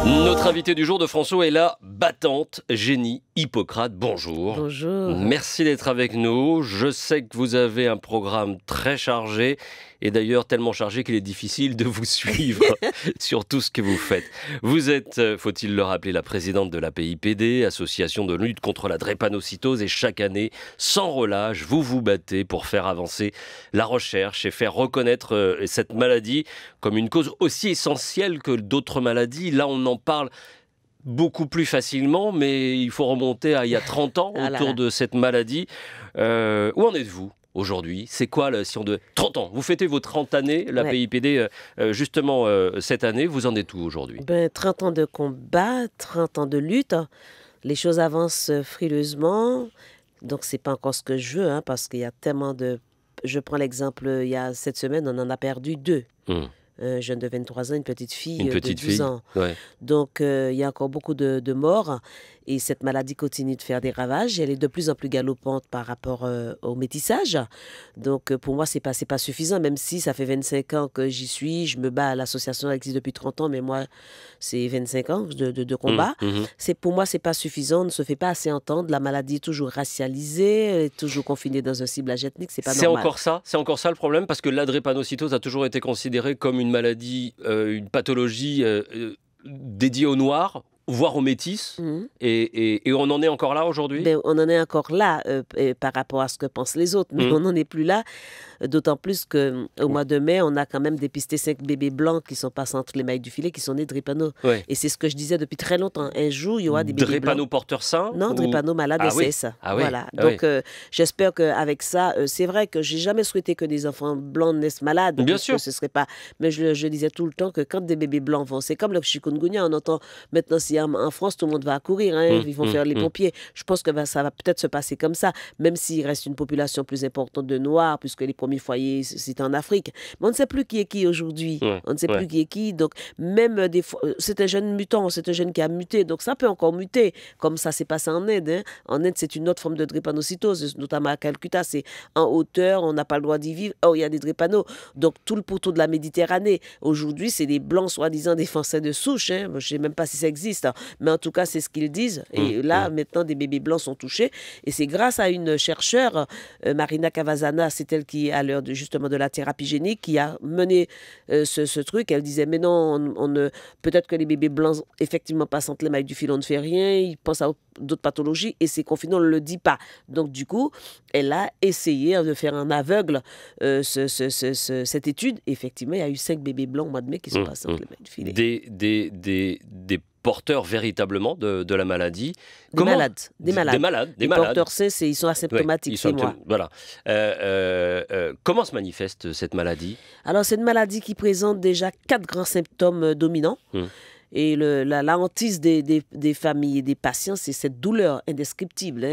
Notre invité du jour de François est la battante Génie Hippocrate. Bonjour. Bonjour. Merci d'être avec nous. Je sais que vous avez un programme très chargé et d'ailleurs tellement chargé qu'il est difficile de vous suivre sur tout ce que vous faites. Vous êtes, faut-il le rappeler, la présidente de l'APIPD, association de lutte contre la drépanocytose, et chaque année, sans relâche, vous vous battez pour faire avancer la recherche et faire reconnaître cette maladie comme une cause aussi essentielle que d'autres maladies. Là, on en parle beaucoup plus facilement, mais il faut remonter à il y a 30 ans autour de cette maladie. Où en êtes-vous aujourd'hui? C'est quoi si on de 30 ans? Vous fêtez vos 30 années, la PIPD, justement cette année. Vous en êtes où aujourd'hui? 30 ans de combat, 30 ans de lutte. Les choses avancent frileusement. Donc, c'est pas encore ce que je veux, parce qu'il y a tellement de... Je prends l'exemple, il y a cette semaine, on en a perdu 2. Un jeune de 23 ans, une petite fille de 12 ans. Ouais. Donc, il y a encore beaucoup de morts. Et cette maladie continue de faire des ravages. Elle est de plus en plus galopante par rapport au métissage. Donc, pour moi, c'est pas suffisant. Même si ça fait 25 ans que j'y suis, je me bats. L'association existe depuis 30 ans, mais moi, c'est 25 ans de combat. Pour moi, c'est pas suffisant. On ne se fait pas assez entendre. La maladie est toujours racialisée, elle est toujours confinée dans un ciblage ethnique. C'est pas normal. C'est encore ça le problème, parce que la drépanocytose a toujours été considérée comme une maladie, une pathologie dédiée aux Noirs, voire aux métis, et on en est encore là aujourd'hui? On en est encore là par rapport à ce que pensent les autres, mais on n'en est plus là, d'autant plus qu'au mois de mai, on a quand même dépisté 5 bébés blancs qui sont passés entre les mailles du filet, qui sont nés drépano. Et c'est ce que je disais depuis très longtemps. Un jour, il y aura des bébés blancs. Drépano porteurs sains? Non, drépano malade SS. Voilà. Donc, j'espère qu'avec ça, c'est vrai que j'ai jamais souhaité que des enfants blancs naissent malades. Bien sûr. Ce serait pas... Mais je disais tout le temps que quand des bébés blancs vont... C'est comme le chikungunya, on entend maintenant, si en France, tout le monde va courir, ils vont faire les pompiers. Je pense que ça va peut-être se passer comme ça, même s'il reste une population plus importante de Noirs, puisque les premiers foyers, c'est en Afrique. Mais on ne sait plus qui est qui aujourd'hui. On ne sait plus qui est qui. Donc, même des fois, c'est un jeune mutant, c'est un jeune qui a muté. Donc, ça peut encore muter, comme ça s'est passé en Inde. En Inde, c'est une autre forme de drépanocytose, notamment à Calcutta. C'est en hauteur, on n'a pas le droit d'y vivre. Oh, il y a des drépanos. Donc, tout le pourtour de la Méditerranée. Aujourd'hui, c'est des Blancs, soi-disant, des Français de souche. Je ne sais même pas si ça existe. Mais en tout cas, c'est ce qu'ils disent. Et là, maintenant, des bébés blancs sont touchés. Et c'est grâce à une chercheure, Marina Cavazana, c'est elle qui, à l'heure justement de la thérapie génique, qui a mené ce truc. Elle disait, mais non, peut-être que les bébés blancs, effectivement, passent entre les mailles du filet, on ne fait rien. Ils pensent à d'autres pathologies et c'est confiné, on ne le dit pas. Donc, du coup, elle a essayé de faire un aveugle cette étude. Effectivement, il y a eu 5 bébés blancs au mois de mai qui sont passés entre les mailles du filet. Des porteurs véritablement de la maladie. Des malades. Des porteurs sains, ils sont asymptomatiques, c'est moi. Voilà. Comment se manifeste cette maladie? Alors, c'est une maladie qui présente déjà 4 grands symptômes dominants. Et la hantise des familles et des patients, c'est cette douleur indescriptible.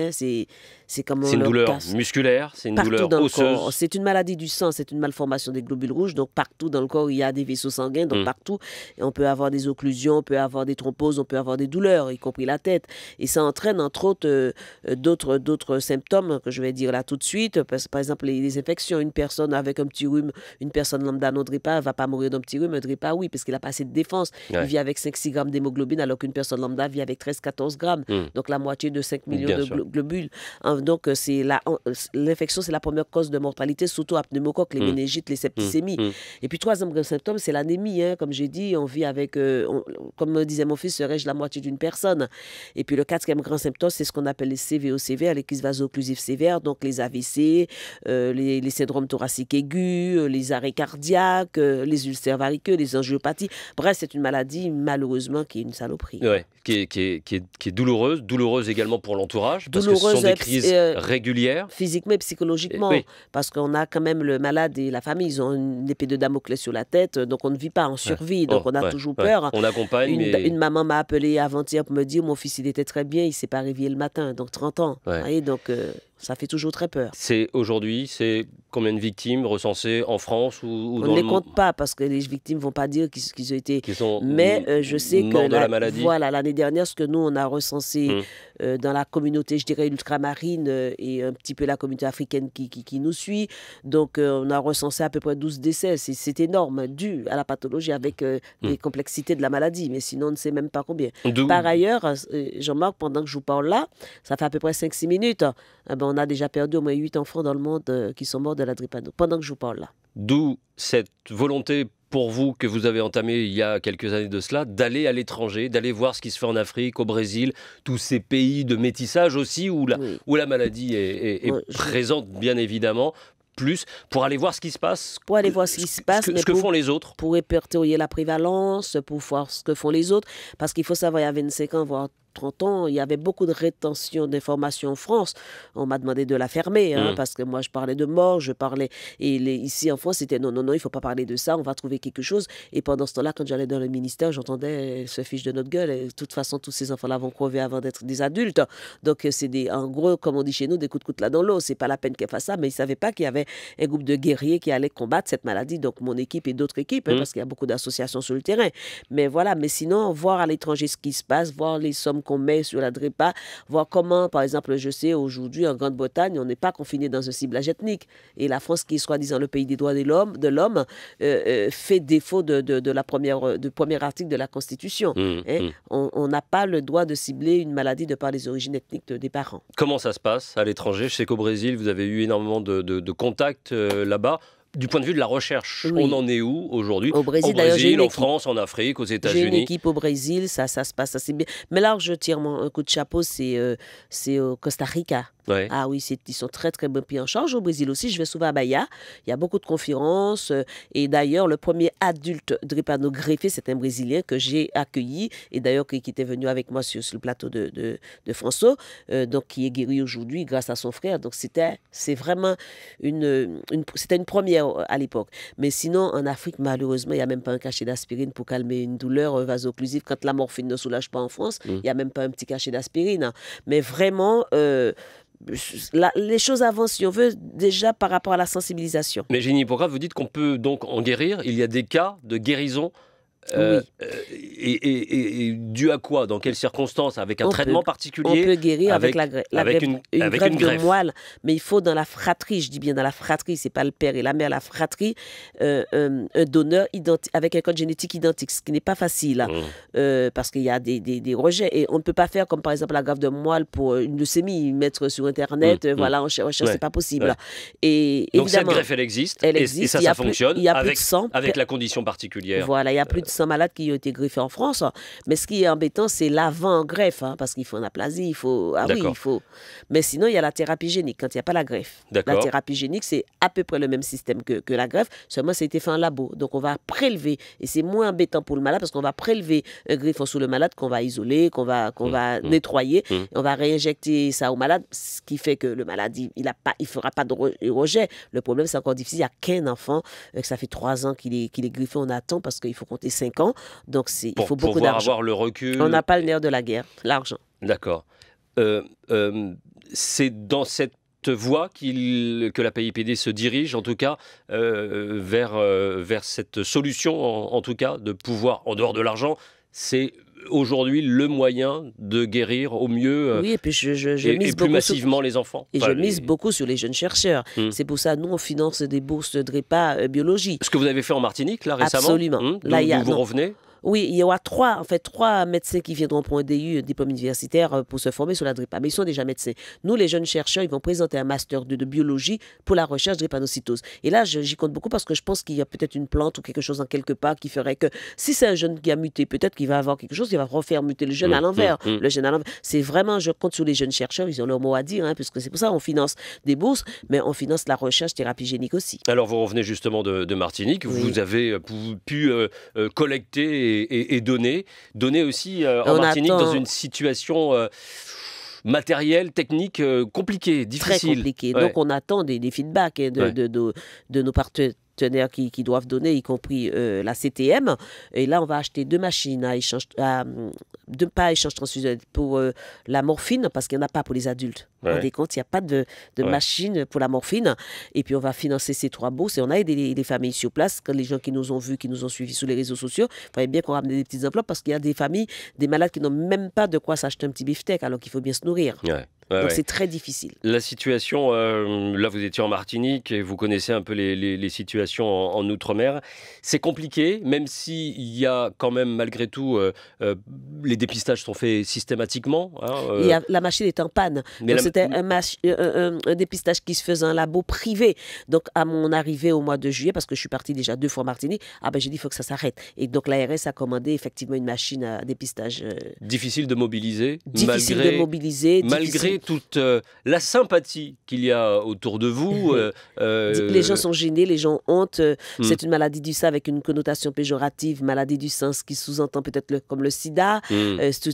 C'est comme une douleur musculaire, c'est une douleur osseuse. C'est une maladie du sang, c'est une malformation des globules rouges. Donc partout dans le corps, il y a des vaisseaux sanguins. Donc partout, et on peut avoir des occlusions, on peut avoir des thromboses, on peut avoir des douleurs, y compris la tête. Et ça entraîne entre autres d'autres symptômes que je vais dire là tout de suite. Par exemple, les infections. Une personne avec un petit rhume, une personne lambda non drépa, ne va pas mourir d'un petit rhume. Un drépa, oui, parce qu'il n'a pas assez de défense. Il vit avec 5-6 grammes d'hémoglobine, alors qu'une personne lambda vit avec 13-14 grammes. Donc la moitié de 5 millions de globules. Donc l'infection, c'est la première cause de mortalité, surtout à pneumocoque, les méningites, les septicémies. Et puis troisième grand symptôme, c'est l'anémie. Comme j'ai dit, on vit avec, comme me disait mon fils, serais-je la moitié d'une personne. Et puis le quatrième grand symptôme, c'est ce qu'on appelle les CVO sévères, les crises vaso-occlusives sévères, donc les AVC, les syndromes thoraciques aigus, les arrêts cardiaques, les ulcères variqueux, les angiopathies. Bref, c'est une maladie, malheureusement, qui est une saloperie. Ouais, qui est douloureuse également pour l'entourage, parce que ce sont des crises régulières. Physiquement et psychologiquement, parce qu'on a quand même le malade et la famille, ils ont une épée de Damoclès sur la tête, donc on ne vit pas en survie, donc on a toujours peur. On accompagne. Une maman m'a appelé avant-hier pour me dire, mon fils il était très bien, il s'est pas réveillé le matin, donc 30 ans. Donc Ça fait toujours très peur. Aujourd'hui, c'est combien de victimes recensées en France ou On dans ne les le compte pas parce que les victimes ne vont pas dire qu'ils ont été... qui sont Mais je sais que morts de la maladie? voilà, l'année dernière, ce que nous, on a recensé Hum. dans la communauté, je dirais, ultramarine et un petit peu la communauté africaine qui nous suit. Donc, on a recensé à peu près 12 décès. C'est énorme, dû à la pathologie avec les complexités de la maladie. Mais sinon, on ne sait même pas combien. Par ailleurs, Jean-Marc, pendant que je vous parle là, ça fait à peu près 5-6 minutes, on a déjà perdu au moins 8 enfants dans le monde qui sont morts de la drépano, pendant que je vous parle là. D'où cette volonté pour vous que vous avez entamée il y a quelques années de cela, d'aller à l'étranger, d'aller voir ce qui se fait en Afrique, au Brésil, tous ces pays de métissage aussi, où la maladie est présente bien évidemment, plus pour aller voir ce qui se passe. Pour aller voir ce qui se passe, ce que font les autres. Pour répertorier la prévalence, pour voir ce que font les autres. Parce qu'il faut savoir, il y a 25 ans, voire 30 ans, il y avait beaucoup de rétention d'informations en France. On m'a demandé de la fermer, parce que moi, je parlais de mort, et ici en France, c'était non, il ne faut pas parler de ça, on va trouver quelque chose. Et pendant ce temps-là, quand j'allais dans le ministère, j'entendais se fiche de notre gueule. Et de toute façon, tous ces enfants-là vont crever avant d'être des adultes. Donc, c'est en gros, comme on dit chez nous, des coups de couteau là dans l'eau. C'est pas la peine qu'elle fasse ça, mais ils ne savaient pas qu'il y avait un groupe de guerriers qui allaient combattre cette maladie. Donc, mon équipe et d'autres équipes, parce qu'il y a beaucoup d'associations sur le terrain. Mais voilà, mais sinon, voir à l'étranger ce qui se passe, voir les sommes qu'on met sur la DREPA, voir comment, par exemple, je sais, aujourd'hui, en Grande-Bretagne, on n'est pas confiné dans un ciblage ethnique. Et la France, qui est soi-disant le pays des droits de l'homme, fait défaut du premier article de la Constitution. On n'a pas le droit de cibler une maladie de par les origines ethniques des parents. Comment ça se passe à l'étranger? Je sais qu'au Brésil, vous avez eu énormément de contacts là-bas. Du point de vue de la recherche, on en est où aujourd'hui? Au Brésil, en France, en Afrique, aux États-Unis? J'ai une équipe au Brésil, ça se passe assez bien. Mais là, je tire un coup de chapeau, c'est au Costa Rica. Ouais. Ah oui, ils sont très très bien pris en charge. Au Brésil aussi, je vais souvent à Bahia. Il y a beaucoup de conférences. Et d'ailleurs, le premier adulte drépano-greffé, c'est un Brésilien que j'ai accueilli. Et d'ailleurs, qui était venu avec moi sur le plateau de François. Donc, qui est guéri aujourd'hui grâce à son frère. Donc, c'est vraiment c'était une première à l'époque. Mais sinon, en Afrique, malheureusement, il n'y a même pas un cachet d'aspirine pour calmer une douleur vaso-occlusive. Quand la morphine ne soulage pas en France, il n'y a même pas un petit cachet d'aspirine. Mais vraiment... les choses avancent, si on veut, déjà par rapport à la sensibilisation. Mais Génie Hippocrate, vous dites qu'on peut donc en guérir. Il y a des cas de guérison. Oui. Et dû à quoi? Dans quelles circonstances? Avec un traitement particulier? On peut guérir avec une greffe de moelle, mais il faut dans la fratrie, je dis bien dans la fratrie, c'est pas le père et la mère, la fratrie, un donneur avec un code génétique identique, ce qui n'est pas facile, parce qu'il y a des rejets. Et on ne peut pas faire comme par exemple la greffe de moelle pour une leucémie, mettre sur Internet, voilà, on cherche, c'est pas possible. Et donc cette greffe, elle existe, et ça fonctionne avec la condition particulière. Voilà, il y a plus de 100 malades qui ont été greffés en France. Mais ce qui est embêtant, c'est l'avant-greffe, parce qu'il faut une aplasie, il faut... Mais sinon, il y a la thérapie génique, quand il n'y a pas la greffe. La thérapie génique, c'est à peu près le même système que la greffe, seulement ça a été fait en labo. Donc, on va prélever, et c'est moins embêtant pour le malade, parce qu'on va prélever un greffon sur le malade qu'on va isoler, qu'on va nettoyer, et on va réinjecter ça au malade, ce qui fait que le malade, il ne fera pas de rejet. Le problème, c'est encore difficile. Il n'y a qu'un enfant, que ça fait 3 ans qu'il est greffé, on attend, parce qu'il faut compter 5 ans. Donc, il faut beaucoup d'argent. Avoir le recul. On n'a pas le nerf de la guerre, l'argent. D'accord. C'est dans cette voie que la PIPD se dirige, en tout cas, vers cette solution, en tout cas, de pouvoir, en dehors de l'argent, c'est aujourd'hui le moyen de guérir au mieux et puis je mise plus massivement les enfants. Et je mise beaucoup sur les jeunes chercheurs. C'est pour ça, nous, on finance des bourses de DREPA biologie. Ce que vous avez fait en Martinique, là, récemment? Absolument. Là, vous revenez? Oui, il y aura 3 médecins qui viendront pour un DU, un diplôme universitaire, pour se former sur la DREPA. Mais ils sont déjà médecins. Nous, les jeunes chercheurs, ils vont présenter un master de biologie pour la recherche de drépanocytose. Et là, j'y compte beaucoup parce que je pense qu'il y a peut-être une plante ou quelque chose en quelque part qui ferait que, si c'est un jeune qui a muté, peut-être qu'il va avoir quelque chose qui va refaire muter le jeune à l'envers. Le jeune à l'envers. C'est vraiment, je compte sur les jeunes chercheurs, ils ont leur mot à dire, puisque c'est pour ça qu'on finance des bourses, mais on finance la recherche thérapie génique aussi. Alors, vous revenez justement de Martinique. Oui. Vous avez pu collecter et donner aussi en Martinique dans une situation matérielle, technique compliquée, difficile. Très compliquée. Donc on attend des feedbacks de nos partenaires qui doivent donner, y compris la CTM. Et là, on va acheter 2 machines à échange, pas à échange transfusionnel, pour la morphine, parce qu'il n'y en a pas pour les adultes. Vous vous rendez compte, il n'y a pas de machine pour la morphine. Et puis, on va financer ces 3 bourses. Et on a aidé les familles sur place. Quand les gens qui nous ont vus, qui nous ont suivis sur les réseaux sociaux, il fallait bien qu'on ramène des petites enveloppes, parce qu'il y a des familles, des malades qui n'ont même pas de quoi s'acheter un petit beefsteak, alors qu'il faut bien se nourrir. Donc c'est très difficile. La situation, là vous étiez en Martinique et vous connaissez un peu les situations en Outre-mer. C'est compliqué, même s'il y a quand même malgré tout, les dépistages sont faits systématiquement. La machine est en panne. Donc c'était un dépistage qui se faisait en labo privé. Donc à mon arrivée au mois de juillet, parce que je suis partie déjà 2 fois en Martinique, j'ai dit il faut que ça s'arrête. Et donc l'ARS a commandé effectivement une machine à dépistage. Difficile de mobiliser. Malgré toute la sympathie qu'il y a autour de vous. Les gens sont gênés, les gens ont honte. C'est une maladie du sang avec une connotation péjorative, maladie du sang, ce qui sous-entend peut-être comme le sida,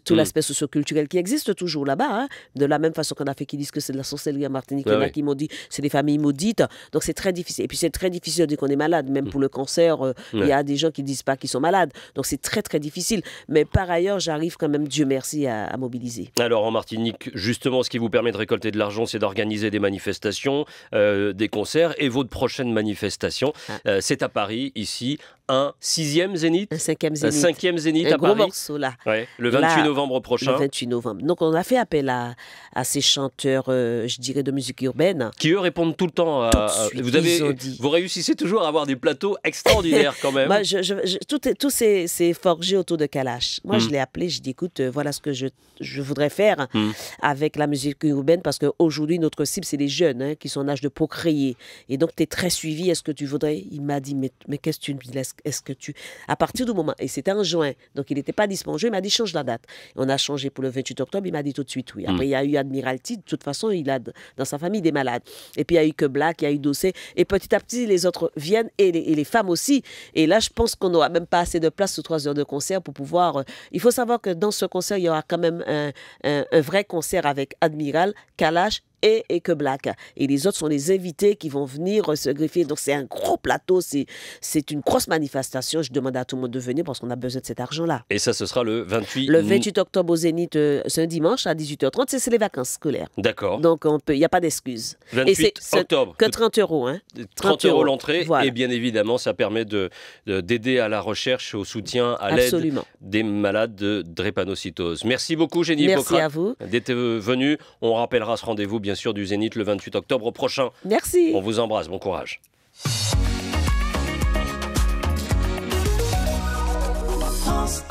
tout l'aspect socioculturel qui existe toujours là-bas. De la même façon qu'on a fait qui disent que c'est de la sorcellerie en Martinique, il y en a qui m'ont dit c'est des familles maudites. Donc c'est très difficile. Et puis c'est très difficile de dire qu'on est malade. Même pour le cancer, il y a des gens qui ne disent pas qu'ils sont malades. Donc c'est très très difficile. Mais par ailleurs, j'arrive quand même, Dieu merci, à mobiliser. Alors en Martinique, justement, ce qui vous permet de récolter de l'argent, c'est d'organiser des manifestations, des concerts. Et votre prochaine manifestation, c'est à Paris, ici, un 6e Zénith. Un 5e Zénith. Un 5e Zénith à Paris. Un gros morceau là. Le 28 novembre prochain. Le 28 novembre. Donc on a fait appel à ces chanteurs, je dirais, de musique urbaine. Qui eux répondent tout le temps vous réussissez toujours à avoir des plateaux extraordinaires quand même. Moi, tout c'est forgé autour de Kalash. Moi, je l'ai appelé, je dis écoute, voilà ce que je voudrais faire avec la musique urbaine, parce qu'aujourd'hui, notre cible, c'est les jeunes qui sont en âge de procréer. Et donc, tu es très suivi. Est-ce que tu voudrais? Il m'a dit, mais qu'est-ce que tu me laisses? Est-ce que tu... À partir du moment... Et c'était en juin, donc il n'était pas disponible. Il m'a dit, change la date. On a changé pour le 28 octobre. Il m'a dit tout de suite oui. Après, il y a eu Admiralty. De toute façon, il a dans sa famille des malades. Et puis, il y a eu que Black, il y a eu Dossé. Et petit à petit, les autres viennent, et les femmes aussi. Et là, je pense qu'on n'aura même pas assez de place sur 3 heures de concert pour pouvoir... Il faut savoir que dans ce concert, il y aura quand même un vrai concert avec Admiral, Kalash et que Black. Et les autres sont les invités qui vont venir se greffer. Donc c'est un gros plateau, c'est une grosse manifestation. Je demande à tout le monde de venir parce qu'on a besoin de cet argent-là. Et ça, ce sera le 28... Le 28 octobre au Zénith, c'est un dimanche à 18h30, c'est les vacances scolaires. D'accord. Donc il n'y a pas d'excuse. 28 octobre. Que 30 €. Hein. 30 € l'entrée. Voilà. Et bien évidemment, ça permet d'aider à la recherche, au soutien, à l'aide des malades de drépanocytose. Merci beaucoup, Jenny Hippocrate. Merci à vous. D'être venue. On rappellera ce rendez-vous, bien sûr, du Zénith le 28 octobre prochain. Merci. On vous embrasse, bon courage. France